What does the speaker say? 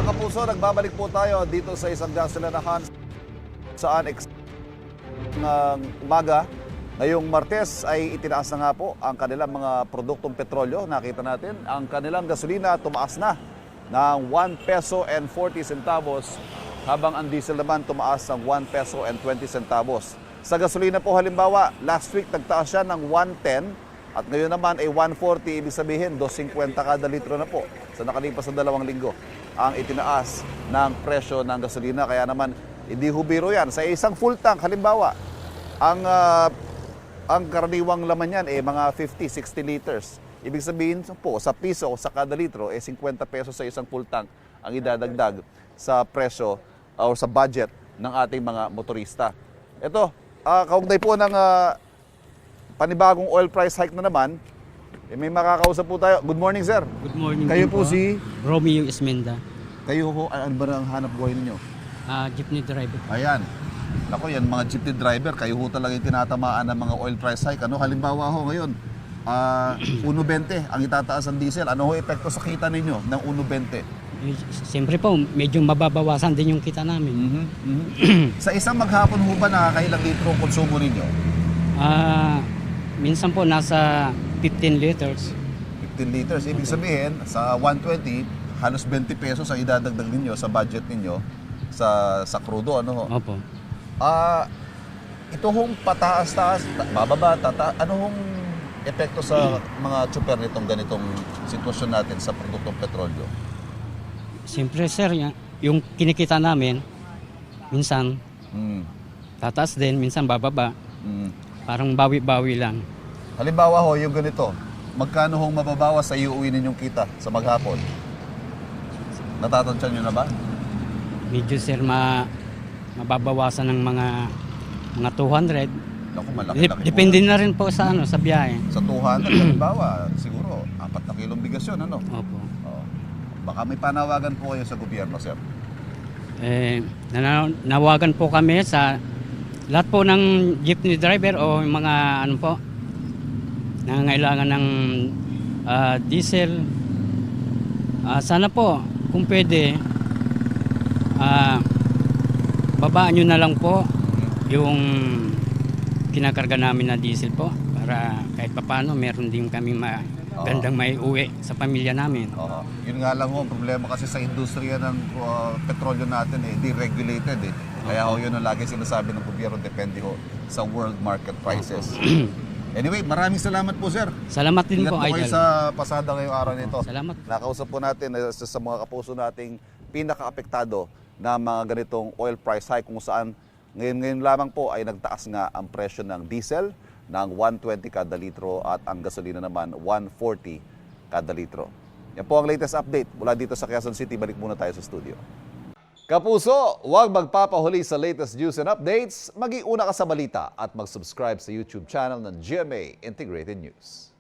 Kapuso, nagbabalik po tayo dito sa isang gasolinahan saan ng umaga. Ngayong Martes ay itinaas na nga po ang kanilang mga produktong petrolyo. Nakita natin, ang kanilang gasolina tumaas na ng 1 peso and 40 centavos habang ang diesel naman tumaas ng 1 peso and 20 centavos. Sa gasolina po halimbawa, last week nagtaas siya ng 110 at ngayon naman ay 140, ibig sabihin 250 kada litro na po sa nakalipas na 2 linggo ang itinaas ng presyo ng gasolina. Kaya naman hindi hubiro yan. Sa isang full tank halimbawa, ang karaniwang laman yan mga 50-60 liters. Ibig sabihin po sa piso o sa kada litro 50 pesos sa isang full tank ang idadagdag sa presyo o sa budget ng ating mga motorista. Ito, kaugnay po ng panibagong oil price hike na naman, may makakausap po tayo. Good morning, sir. Good morning. Kayo po si Romeo Ismenda. Kayo po, ano ba ang hanap buhay ninyo? Jeepney driver. Ayan. Nako, yan mga jeepney driver, kayo ho talaga yung tinatamaan ng mga oil price hike. Ano, halimbawa ho ngayon, 1.20 ang itataas ang diesel. Ano ho epekto sa kita ninyo ng 1.20? Siyempre po, medyo mababawasan din yung kita namin. Sa isang maghapon ho ba nakakailang litro ang konsumo ninyo? Minsan po nasa 15 liters. 15 liters. Ibig sabihin, sa 120, halos 20 pesos ang idadagdag ninyo sa budget ninyo sa krudo. Ano ho? Opo. Ito hong pataas-taas, bababa, ano hong epekto sa mga tsuper nitong ganitong sitwasyon natin sa produktong petrolyo? Siyempre sir, yung kinikita namin, minsan tataas din, minsan bababa. Parang bawi-bawi lang. Halimbawa ho, yung ganito, magkano hong mababawas sa iuwi ninyong kita sa maghapon? Natatansyan nyo na ba? Medyo sir, mababawasan ng mga 200. Naku, malaki-laki Depende na rin po sa sa biyahe. Sa 200, halimbawa, siguro 4 na kilong bigas yun, ano? Opo. Baka may panawagan po kayo sa gobyerno, sir. Nawagan po kami sa lahat po ng jeepney driver o yung mga ano po, nangangailangan ng diesel. Sana po, kung pwede, babaan nyo na lang po yung kinakarga namin na diesel po para kahit papano meron din kami gandang may uwi sa pamilya namin. Yun nga lang ho, ang problema kasi sa industriya ng petrolyo natin deregulated Kaya ho, yun ang lagi sinasabi ng gobyerno, depende ho sa world market prices. Anyway, maraming salamat po, sir. Salamat din Ingat po, kayo Idol. sa pasada ngayong araw nito. Salamat. Nakausap po natin sa mga kapuso nating pinaka-apektado na mga ganitong oil price hike kung saan ngayon lamang po ay nagtaas nga ang presyo ng diesel ng 120 kada litro at ang gasolina naman 140 kada litro. Yan po ang latest update mula dito sa Quezon City. Balik muna tayo sa studio. Kapuso, huwag magpapahuli sa latest news and updates. Mag-iuna ka sa balita at mag-subscribe sa YouTube channel ng GMA Integrated News.